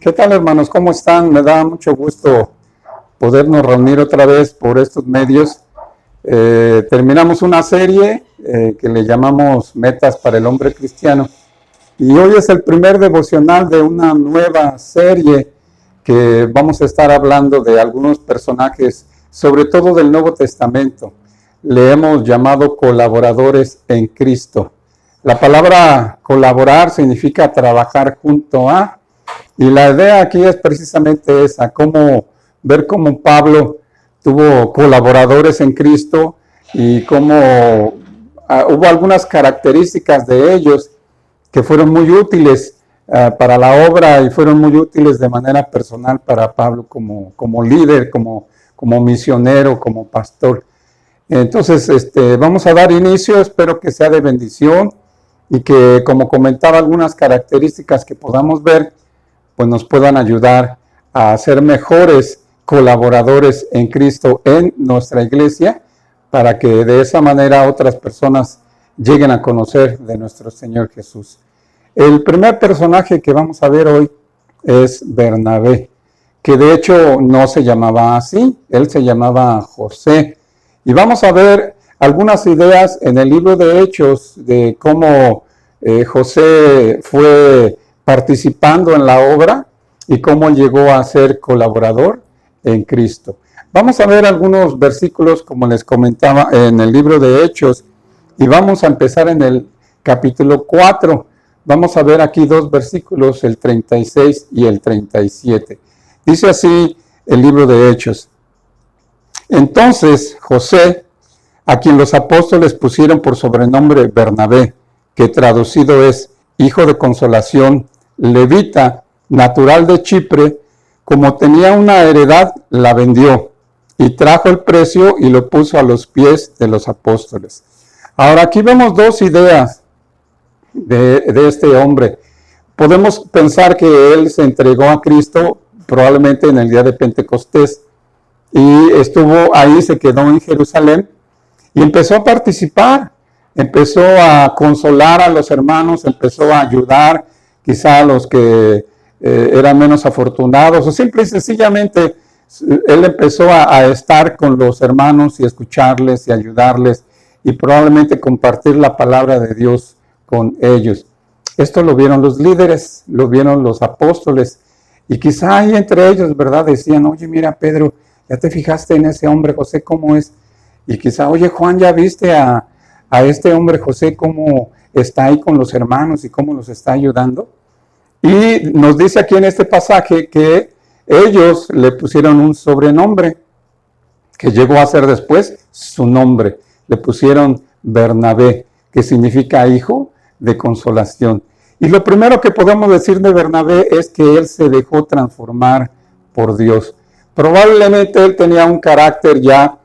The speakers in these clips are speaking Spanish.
¿Qué tal, hermanos? ¿Cómo están? Me da mucho gusto podernos reunir otra vez por estos medios. Terminamos una serie que le llamamos Metas para el Hombre Cristiano. Y hoy es el primer devocional de una nueva serie que vamos a estar hablando de algunos personajes, sobre todo del Nuevo Testamento. Le hemos llamado colaboradores en Cristo. La palabra colaborar significa trabajar junto a, y la idea aquí es precisamente esa, ver cómo Pablo tuvo colaboradores en Cristo y cómo hubo algunas características de ellos que fueron muy útiles para la obra y fueron muy útiles de manera personal para Pablo como líder, como misionero, como pastor. Entonces, vamos a dar inicio, espero que sea de bendición y que, como comentaba, algunas características que podamos ver, pues nos puedan ayudar a ser mejores colaboradores en Cristo en nuestra iglesia, para que de esa manera otras personas lleguen a conocer de nuestro Señor Jesús. El primer personaje que vamos a ver hoy es Bernabé, que de hecho no se llamaba así, él se llamaba José. Y vamos a ver algunas ideas en el libro de Hechos de cómo José fue participando en la obra y cómo llegó a ser colaborador en Cristo. Vamos a ver algunos versículos, como les comentaba, en el libro de Hechos, y vamos a empezar en el capítulo 4. Vamos a ver aquí dos versículos, el 36 y el 37. Dice así el libro de Hechos. Entonces José, a quien los apóstoles pusieron por sobrenombre Bernabé, que traducido es hijo de consolación, levita, natural de Chipre, como tenía una heredad, la vendió y trajo el precio y lo puso a los pies de los apóstoles. Ahora aquí vemos dos ideas de este hombre. Podemos pensar que él se entregó a Cristo probablemente en el día de Pentecostés y estuvo ahí, se quedó en Jerusalén y empezó a participar, empezó a consolar a los hermanos, empezó a ayudar quizá a los que eran menos afortunados, o simple y sencillamente él empezó a estar con los hermanos y escucharles y ayudarles y probablemente compartir la palabra de Dios con ellos. Esto lo vieron los líderes, lo vieron los apóstoles, y quizá ahí entre ellos, ¿verdad? Decían, oye, mira, Pedro, ¿ya te fijaste en ese hombre José cómo es? Y quizá, oye, Juan, ¿ya viste a este hombre José cómo está ahí con los hermanos y cómo los está ayudando? Y nos dice aquí en este pasaje que ellos le pusieron un sobrenombre que llegó a ser después su nombre. Le pusieron Bernabé, que significa hijo de consolación. Y lo primero que podemos decir de Bernabé es que él se dejó transformar por Dios. Probablemente él tenía un carácter ya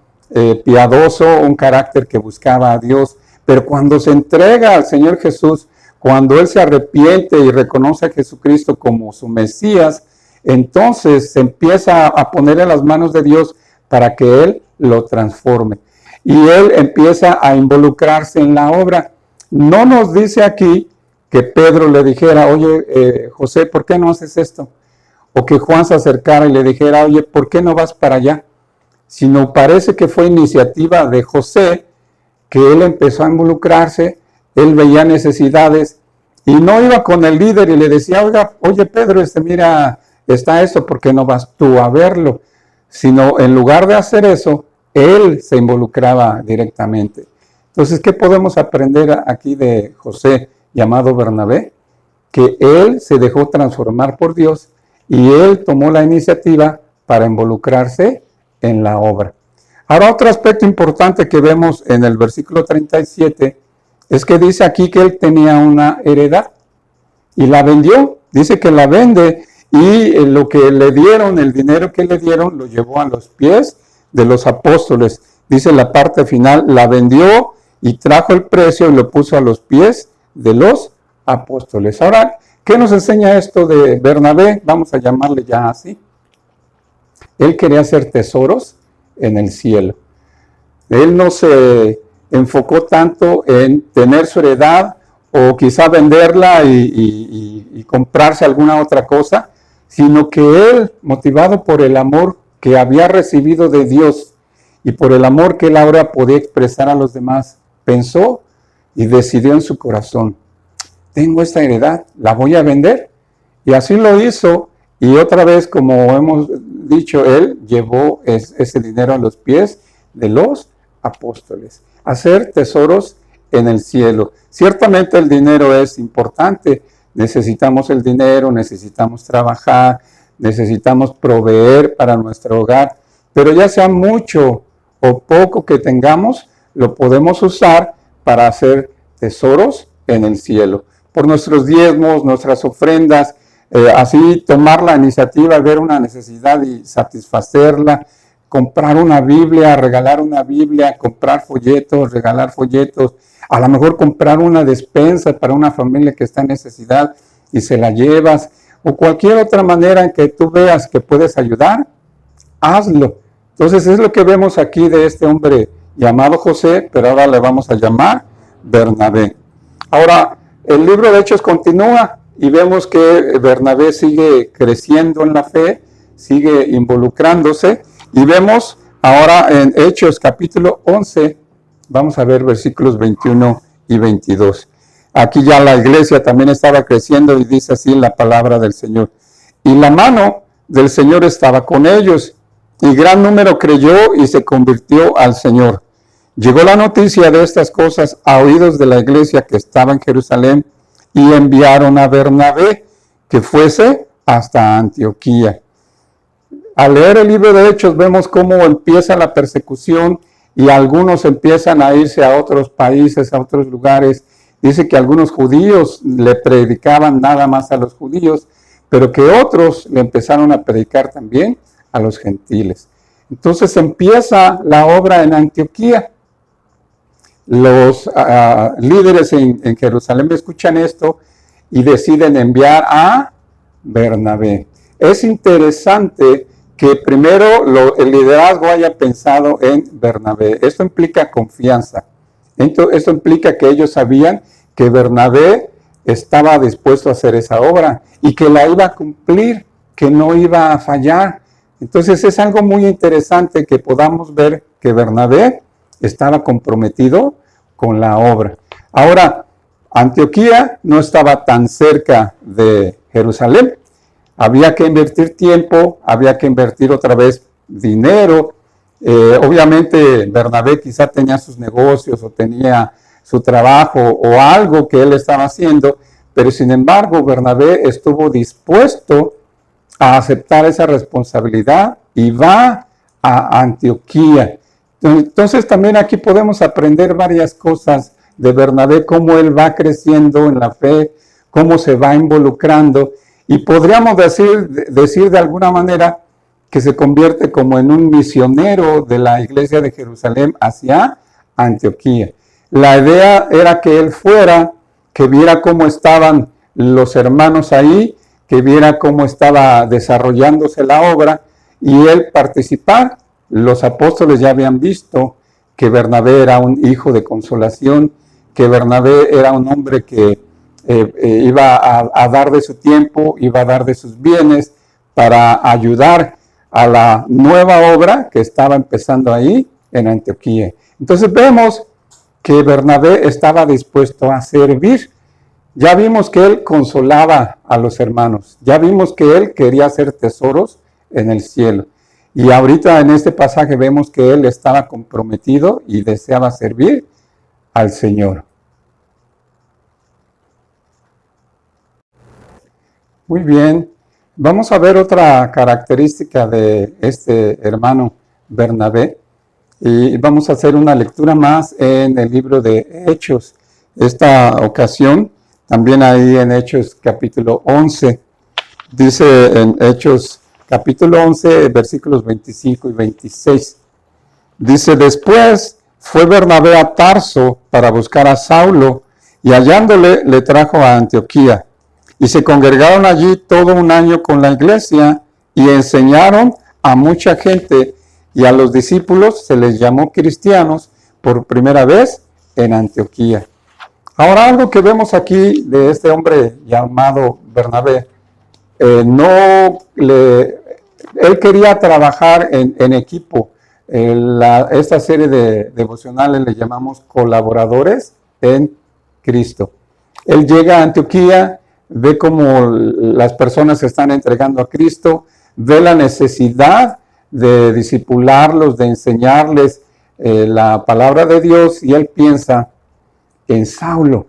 piadoso, un carácter que buscaba a Dios, pero cuando se entrega al Señor Jesús, cuando él se arrepiente y reconoce a Jesucristo como su Mesías, entonces se empieza a poner en las manos de Dios para que él lo transforme. Y él empieza a involucrarse en la obra. No nos dice aquí que Pedro le dijera, oye, José, ¿por qué no haces esto? O que Juan se acercara y le dijera, oye, ¿por qué no vas para allá? Sino parece que fue iniciativa de José, que él empezó a involucrarse, él veía necesidades, y no iba con el líder y le decía, oye Pedro, mira, está esto, ¿por qué no vas tú a verlo? Sino en lugar de hacer eso, él se involucraba directamente. Entonces, ¿qué podemos aprender aquí de José, llamado Bernabé? Que él se dejó transformar por Dios y él tomó la iniciativa para involucrarse en la obra. Ahora, otro aspecto importante que vemos en el versículo 37 es que dice aquí que él tenía una heredad y la vendió. Dice que la vende y lo que le dieron, el dinero que le dieron, lo llevó a los pies de los apóstoles. Dice la parte final, la vendió y trajo el precio y lo puso a los pies de los apóstoles. Ahora, ¿qué nos enseña esto de Bernabé? Vamos a llamarle ya así. Él quería hacer tesoros en el cielo. Él no se enfocó tanto en tener su heredad o quizá venderla y comprarse alguna otra cosa, sino que él, motivado por el amor que había recibido de Dios y por el amor que él ahora podía expresar a los demás, pensó y decidió en su corazón: tengo esta heredad, la voy a vender. Y así lo hizo, y otra vez, como hemos dicho, él llevó ese dinero a los pies de los apóstoles. Hacer tesoros en el cielo. Ciertamente el dinero es importante, necesitamos el dinero, necesitamos trabajar, necesitamos proveer para nuestro hogar, pero ya sea mucho o poco que tengamos, lo podemos usar para hacer tesoros en el cielo. Por nuestros diezmos, nuestras ofrendas, así tomar la iniciativa, ver una necesidad y satisfacerla, comprar una Biblia, regalar una Biblia, comprar folletos, regalar folletos, a lo mejor comprar una despensa para una familia que está en necesidad y se la llevas, o cualquier otra manera en que tú veas que puedes ayudar, hazlo. Entonces es lo que vemos aquí de este hombre llamado José, pero ahora le vamos a llamar Bernabé. Ahora, el libro de Hechos continúa y vemos que Bernabé sigue creciendo en la fe, sigue involucrándose, y vemos ahora en Hechos capítulo 11, vamos a ver versículos 21 y 22. Aquí ya la iglesia también estaba creciendo y dice así la palabra del Señor: y la mano del Señor estaba con ellos, y gran número creyó y se convirtió al Señor. Llegó la noticia de estas cosas a oídos de la iglesia que estaba en Jerusalén, y enviaron a Bernabé que fuese hasta Antioquía. Al leer el libro de Hechos vemos cómo empieza la persecución y algunos empiezan a irse a otros países, a otros lugares. Dice que algunos judíos le predicaban nada más a los judíos, pero que otros le empezaron a predicar también a los gentiles. Entonces empieza la obra en Antioquía. Los líderes en Jerusalén escuchan esto y deciden enviar a Bernabé. Es interesante que primero el liderazgo haya pensado en Bernabé. Esto implica confianza. Esto implica que ellos sabían que Bernabé estaba dispuesto a hacer esa obra y que la iba a cumplir, que no iba a fallar. Entonces es algo muy interesante que podamos ver que Bernabé estaba comprometido con la obra. Ahora, Antioquía no estaba tan cerca de Jerusalén. Había que invertir tiempo, había que invertir otra vez dinero. Obviamente Bernabé quizá tenía sus negocios o tenía su trabajo o algo que él estaba haciendo, pero sin embargo Bernabé estuvo dispuesto a aceptar esa responsabilidad y va a Antioquía. Entonces también aquí podemos aprender varias cosas de Bernabé, cómo él va creciendo en la fe, cómo se va involucrando, y podríamos decir de alguna manera que se convierte como en un misionero de la iglesia de Jerusalén hacia Antioquía. La idea era que él fuera, que viera cómo estaban los hermanos ahí, que viera cómo estaba desarrollándose la obra y él participar. Los apóstoles ya habían visto que Bernabé era un hijo de consolación, que Bernabé era un hombre que iba a dar de su tiempo, iba a dar de sus bienes para ayudar a la nueva obra que estaba empezando ahí en Antioquía. Entonces vemos que Bernabé estaba dispuesto a servir. Ya vimos que él consolaba a los hermanos, ya vimos que él quería hacer tesoros en el cielo. Y ahorita en este pasaje vemos que él estaba comprometido y deseaba servir al Señor. Muy bien, vamos a ver otra característica de este hermano Bernabé y vamos a hacer una lectura más en el libro de Hechos. Esta ocasión, también ahí en Hechos capítulo 11, dice en Hechos capítulo 11, versículos 25 y 26. Dice: después fue Bernabé a Tarso para buscar a Saulo, y hallándole le trajo a Antioquía. Y se congregaron allí todo un año con la iglesia, y enseñaron a mucha gente, y a los discípulos se les llamó cristianos por primera vez en Antioquía. Ahora, algo que vemos aquí de este hombre llamado Bernabé, él quería trabajar en equipo. Esta serie de devocionales le llamamos colaboradores en Cristo. Él llega a Antioquía, ve cómo las personas se están entregando a Cristo, ve la necesidad de discipularlos, de enseñarles la palabra de Dios, y él piensa en Saulo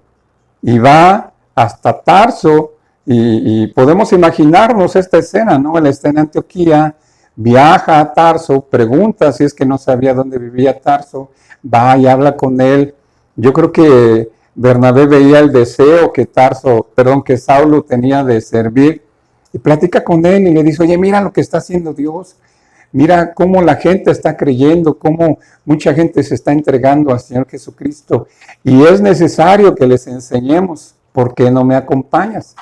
y va hasta Tarso, y podemos imaginarnos esta escena, ¿no? Él está en Antioquía, viaja a Tarso, pregunta si es que no sabía dónde vivía Tarso, va y habla con él. Yo creo que Bernabé veía el deseo que Saulo tenía de servir, y platica con él y le dice, oye, mira lo que está haciendo Dios, mira cómo la gente está creyendo, cómo mucha gente se está entregando al Señor Jesucristo, y es necesario que les enseñemos. ¿Por qué no me acompañas?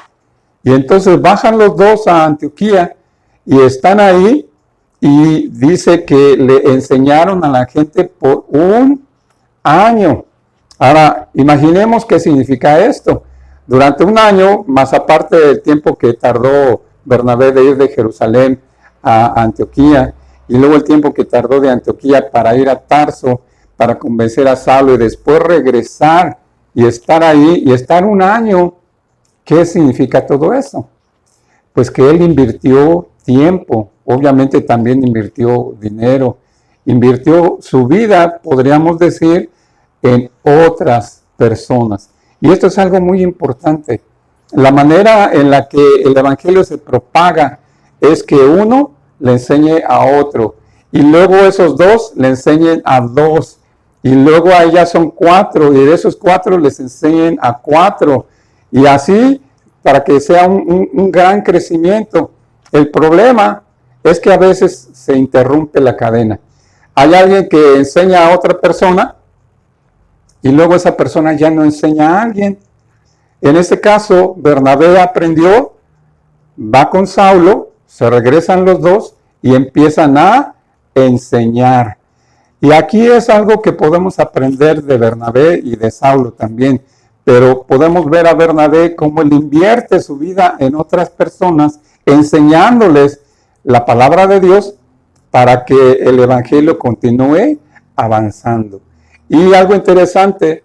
Y entonces bajan los dos a Antioquía y están ahí, y dice que le enseñaron a la gente por 1 año. Ahora, imaginemos qué significa esto. Durante 1 año, más aparte del tiempo que tardó Bernabé de ir de Jerusalén a Antioquía, y luego el tiempo que tardó de Antioquía para ir a Tarso, para convencer a Saulo, y después regresar y estar ahí, y estar 1 año. ¿Qué significa todo eso? Pues que él invirtió tiempo, obviamente también invirtió dinero, invirtió su vida, podríamos decir, en otras personas. Y esto es algo muy importante. La manera en la que el evangelio se propaga es que uno le enseñe a otro, y luego esos dos le enseñen a 2, y luego a ella son 4, y de esos 4 les enseñen a 4, y así para que sea un gran crecimiento. El problema es que a veces se interrumpe la cadena. Hay alguien que enseña a otra persona, y luego esa persona ya no enseña a alguien. En este caso, Bernabé aprendió, va con Saulo, se regresan los dos y empiezan a enseñar. Y aquí es algo que podemos aprender de Bernabé y de Saulo también, pero podemos ver a Bernabé cómo él invierte su vida en otras personas, enseñándoles la palabra de Dios para que el evangelio continúe avanzando. Y algo interesante,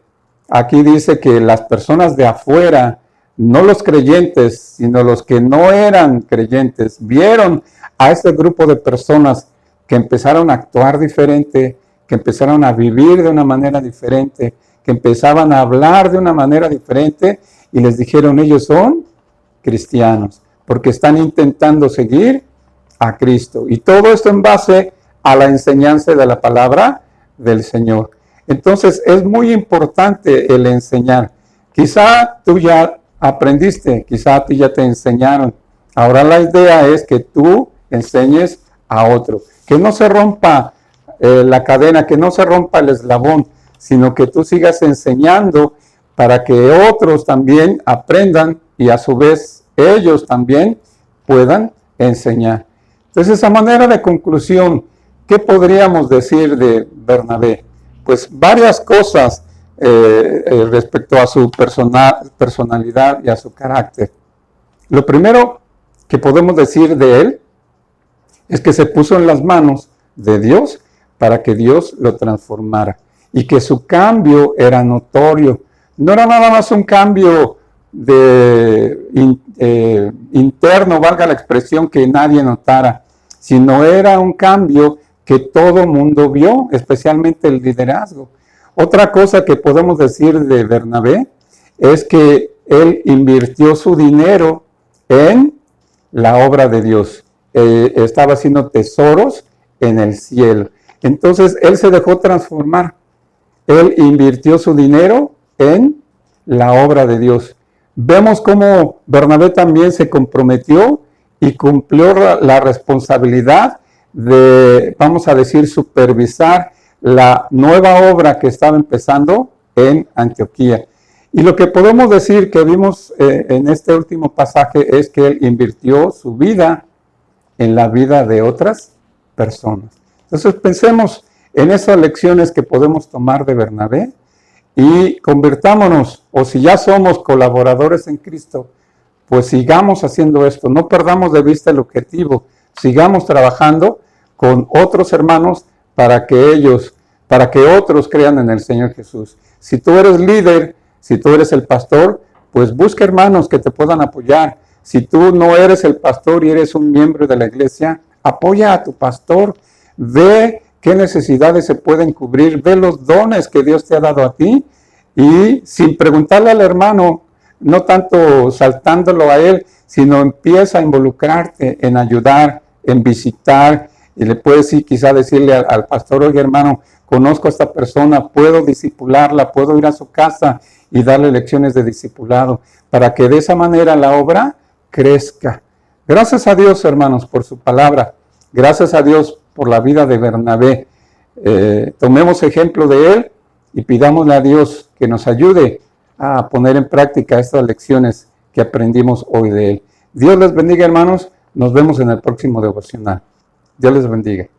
aquí dice que las personas de afuera, no los creyentes, sino los que no eran creyentes, vieron a este grupo de personas que empezaron a actuar diferente, que empezaron a vivir de una manera diferente, que empezaban a hablar de una manera diferente, y les dijeron, ellos son cristianos, porque están intentando seguir a Cristo. Y todo esto en base a la enseñanza de la palabra del Señor. Entonces es muy importante el enseñar. Quizá tú ya aprendiste, quizá a ti ya te enseñaron. Ahora la idea es que tú enseñes a otro. Que no se rompa la cadena, que no se rompa el eslabón, sino que tú sigas enseñando para que otros también aprendan, y a su vez ellos también puedan enseñar. Entonces, a manera de conclusión, ¿qué podríamos decir de Bernabé? Pues varias cosas respecto a su personalidad y a su carácter. Lo primero que podemos decir de él es que se puso en las manos de Dios para que Dios lo transformara, y que su cambio era notorio. No era nada más un cambio interno, valga la expresión, que nadie notara, sino era un cambio que todo mundo vio, especialmente el liderazgo. Otra cosa que podemos decir de Bernabé es que él invirtió su dinero en la obra de Dios. Estaba haciendo tesoros en el cielo. Entonces él se dejó transformar. Él invirtió su dinero en la obra de Dios. Vemos cómo Bernabé también se comprometió y cumplió la responsabilidad de, vamos a decir, supervisar la nueva obra que estaba empezando en Antioquía. Y lo que podemos decir que vimos en este último pasaje es que él invirtió su vida en la vida de otras personas. Entonces pensemos en esas lecciones que podemos tomar de Bernabé y convirtámonos, o si ya somos colaboradores en Cristo, pues sigamos haciendo esto, no perdamos de vista el objetivo, sigamos trabajando con otros hermanos para que otros crean en el Señor Jesús. Si tú eres líder, si tú eres el pastor, pues busca hermanos que te puedan apoyar. Si tú no eres el pastor y eres un miembro de la iglesia, apoya a tu pastor, ve qué necesidades se pueden cubrir, ve los dones que Dios te ha dado a ti y sin preguntarle al hermano, no tanto saltándolo a él, sino empieza a involucrarte en ayudar, en visitar, y le puedes quizá decirle al pastor, oye hermano, conozco a esta persona, puedo discipularla, puedo ir a su casa y darle lecciones de discipulado, para que de esa manera la obra crezca. Gracias a Dios, hermanos, por su palabra. Gracias a Dios por la vida de Bernabé. Tomemos ejemplo de él y pidámosle a Dios que nos ayude a poner en práctica estas lecciones que aprendimos hoy de él. Dios les bendiga, hermanos. Nos vemos en el próximo devocional. Dios les bendiga.